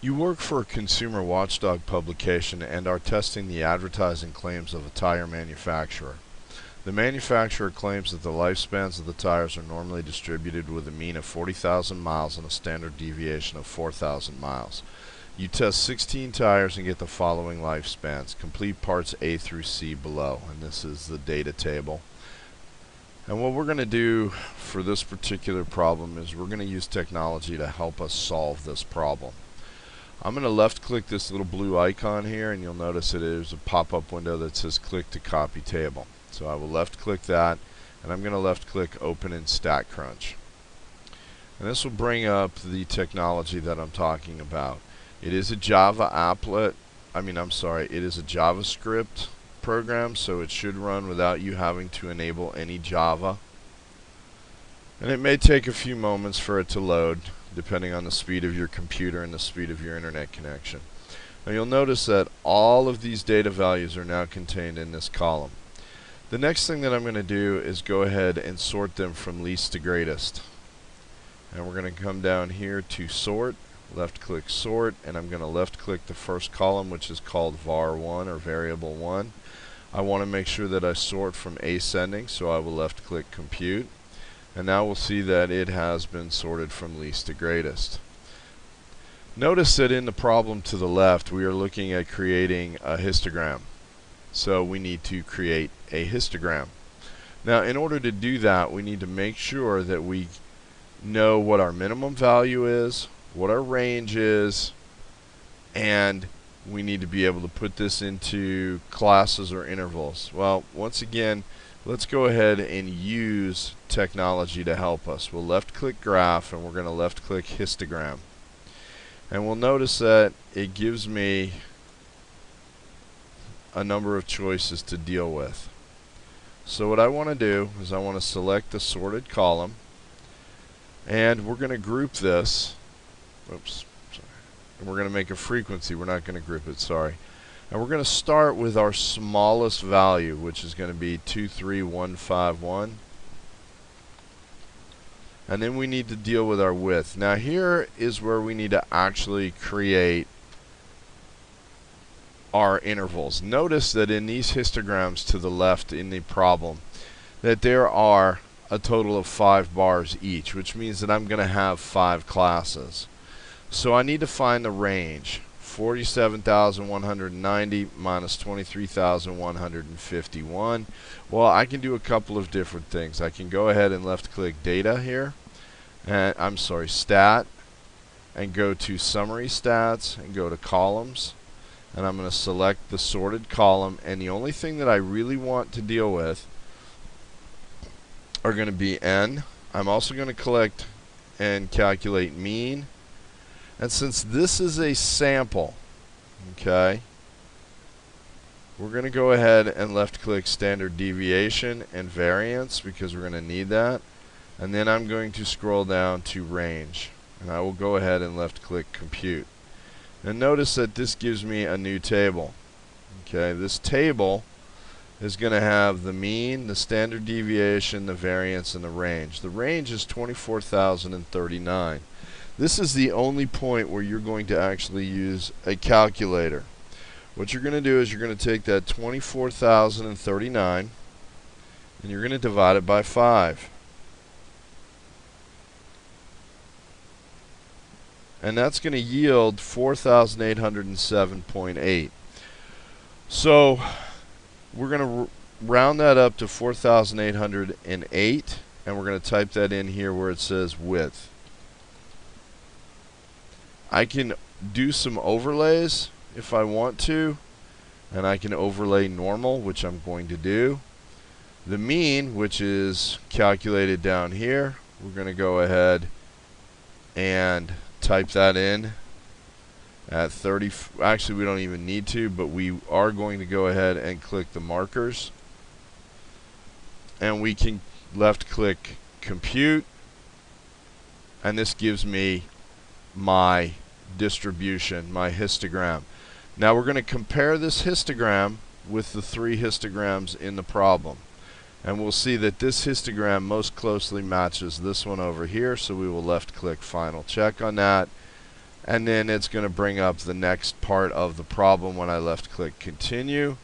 You work for a consumer watchdog publication and are testing the advertising claims of a tire manufacturer. The manufacturer claims that the lifespans of the tires are normally distributed with a mean of 40,000 miles and a standard deviation of 4,000 miles. You test 16 tires and get the following lifespans. Complete parts A through C below, and this is the data table. And what we're going to do for this particular problem is we're going to use technology to help us solve this problem. I'm going to left click this little blue icon here, and you'll notice it is a pop-up window that says click to copy table. So I will left click that, and I'm going to left click open in StatCrunch. And this will bring up the technology that I'm talking about. It is a Java applet, it is a JavaScript program, so it should run without you having to enable any Java. And it may take a few moments for it to load, depending on the speed of your computer and the speed of your internet connection. Now you'll notice that all of these data values are now contained in this column. The next thing that I'm going to do is go ahead and sort them from least to greatest. And we're going to come down here to sort, left click sort, and I'm going to left click the first column, which is called var1 or variable 1. I want to make sure that I sort from ascending, so I will left click compute. And now we'll see that it has been sorted from least to greatest. Notice that in the problem to the left, we are looking at creating a histogram. So we need to create a histogram. Now, in order to do that, we need to make sure that we know what our minimum value is, what our range is, and we need to be able to put this into classes or intervals. Well, once again, let's go ahead and use technology to help us. We'll left click graph, and we're going to left click histogram. And we'll notice that it gives me a number of choices to deal with. So what I want to do is I want to select the sorted column, and we're going to group this. Oops, sorry. And we're going to make a frequency. We're not going to group it, sorry. And we're going to start with our smallest value, which is going to be 23151. And then we need to deal with our width. Now here is where we need to actually create our intervals. Notice that in these histograms to the left in the problem, that there are a total of 5 bars each, which means that I'm going to have 5 classes. So I need to find the range. 47,190 minus 23,151. Well, I can do a couple of different things. I can go ahead and left click data here, and stat, and go to summary stats and go to columns, and I'm going to select the sorted column, and the only thing that I really want to deal with are going to be n. I'm also going to collect and calculate mean. And since this is a sample, okay, we're going to go ahead and left click standard deviation and variance because we're going to need that. And then I'm going to scroll down to range, and I will go ahead and left click compute. And notice that this gives me a new table. Okay, this table is going to have the mean, the standard deviation, the variance, and the range. The range is 24,039. This is the only point where you're going to actually use a calculator. What you're going to do is you're going to take that 24,039 and you're going to divide it by 5. And that's going to yield 4,807.8. So we're going to round that up to 4,808, and we're going to type that in here where it says width. I can do some overlays if I want to, and I can overlay normal, which I'm going to do. The mean, which is calculated down here, we're going to go ahead and type that in at 30. Actually, we don't even need to, but we are going to go ahead and click the markers, and we can left click compute, and this gives me my distribution, my histogram. Now we're going to compare this histogram with the 3 histograms in the problem, and we'll see that this histogram most closely matches this one over here, so we will left click final check on that, and then it's going to bring up the next part of the problem when I left click continue.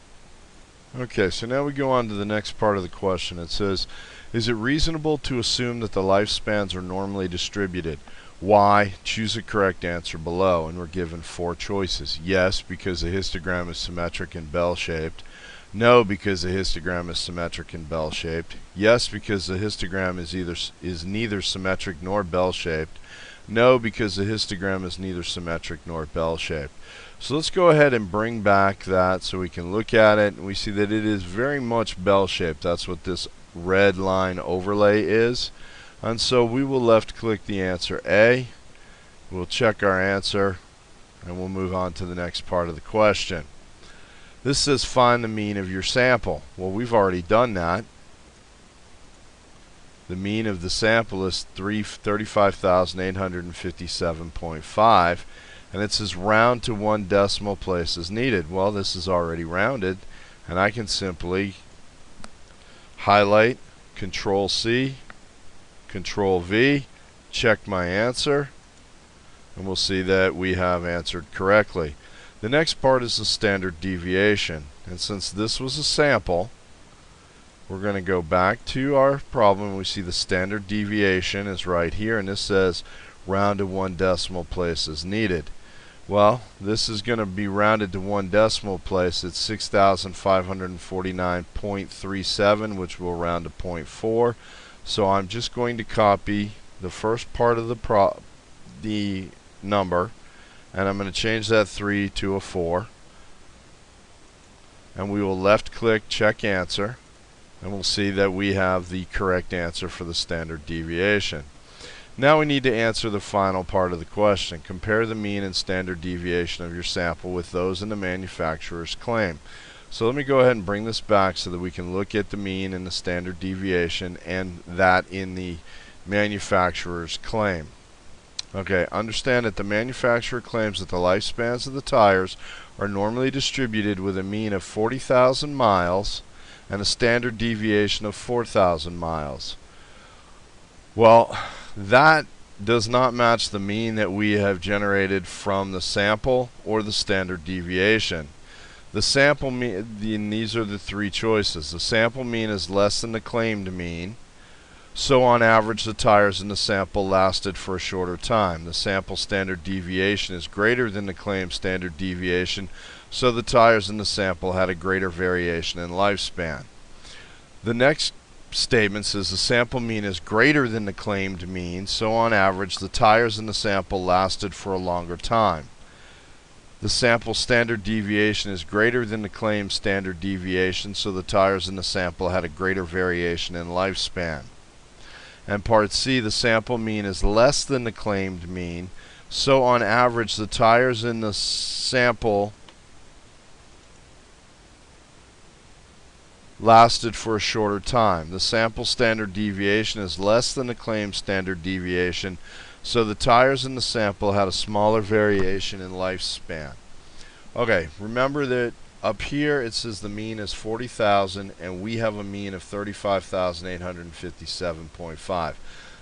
Okay, so now we go on to the next part of the question. It says, is it reasonable to assume that the lifespans are normally distributed? Why? Choose a correct answer below, and we're given 4 choices. Yes, because the histogram is symmetric and bell-shaped. No, because the histogram is symmetric and bell-shaped. Yes, because the histogram is neither symmetric nor bell-shaped. No, because the histogram is neither symmetric nor bell-shaped. So let's go ahead and bring back that so we can look at it. And we see that it is very much bell-shaped. That's what this red line overlay is. And so we will left-click the answer A. We'll check our answer, and we'll move on to the next part of the question. This says find the mean of your sample. Well, we've already done that. The mean of the sample is 35,857.5, and it says round to 1 decimal place as needed. Well, this is already rounded, and I can simply highlight, Control C, Control V, check my answer, and we'll see that we have answered correctly. The next part is the standard deviation, and since this was a sample, we're going to go back to our problem. We see the standard deviation is right here, and this says round to 1 decimal place as needed. Well, this is going to be rounded to 1 decimal place at 6,549.37, which will round to 0.4. So I'm just going to copy the first part of the number, and I'm going to change that 3 to a 4. And we will left click, check answer, and we'll see that we have the correct answer for the standard deviation. Now we need to answer the final part of the question. Compare the mean and standard deviation of your sample with those in the manufacturer's claim. So let me go ahead and bring this back so that we can look at the mean and the standard deviation and that in the manufacturer's claim. Okay, understand that the manufacturer claims that the lifespans of the tires are normally distributed with a mean of 40,000 miles and a standard deviation of 4,000 miles. Well, that does not match the mean that we have generated from the sample or the standard deviation. The sample mean, these are the 3 choices. The sample mean is less than the claimed mean. So on average, the tires in the sample lasted for a shorter time. The sample standard deviation is greater than the claimed standard deviation, so the tires in the sample had a greater variation in lifespan. The next statement says the sample mean is greater than the claimed mean, so on average, the tires in the sample lasted for a longer time. The sample standard deviation is greater than the claimed standard deviation, so the tires in the sample had a greater variation in lifespan. And part C, the sample mean is less than the claimed mean, so on average the tires in the sample lasted for a shorter time. The sample standard deviation is less than the claimed standard deviation, so the tires in the sample had a smaller variation in lifespan. Okay, remember that up here it says the mean is 40,000 and we have a mean of 35,857.5.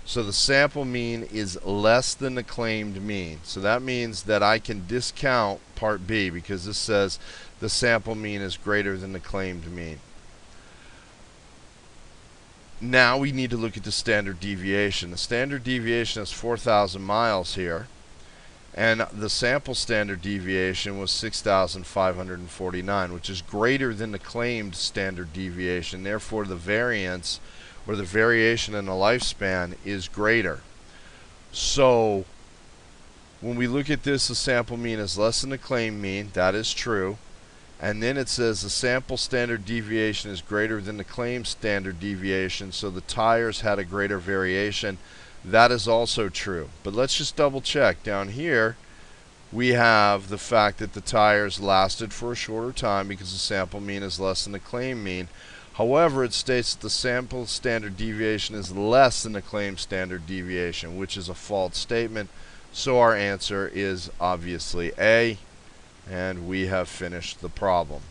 So the sample mean is less than the claimed mean. So that means that I can discount part B because this says the sample mean is greater than the claimed mean. Now we need to look at the standard deviation. The standard deviation is 4,000 miles here, and the sample standard deviation was 6,549, which is greater than the claimed standard deviation. Therefore, the variance or the variation in the lifespan is greater. So when we look at this, the sample mean is less than the claimed mean. That is true. And then it says the sample standard deviation is greater than the claimed standard deviation, so the tires had a greater variation. That is also true. But let's just double check. Down here, we have the fact that the tires lasted for a shorter time because the sample mean is less than the claimed mean. However, it states that the sample standard deviation is less than the claimed standard deviation, which is a false statement. So our answer is obviously A. And we have finished the problem.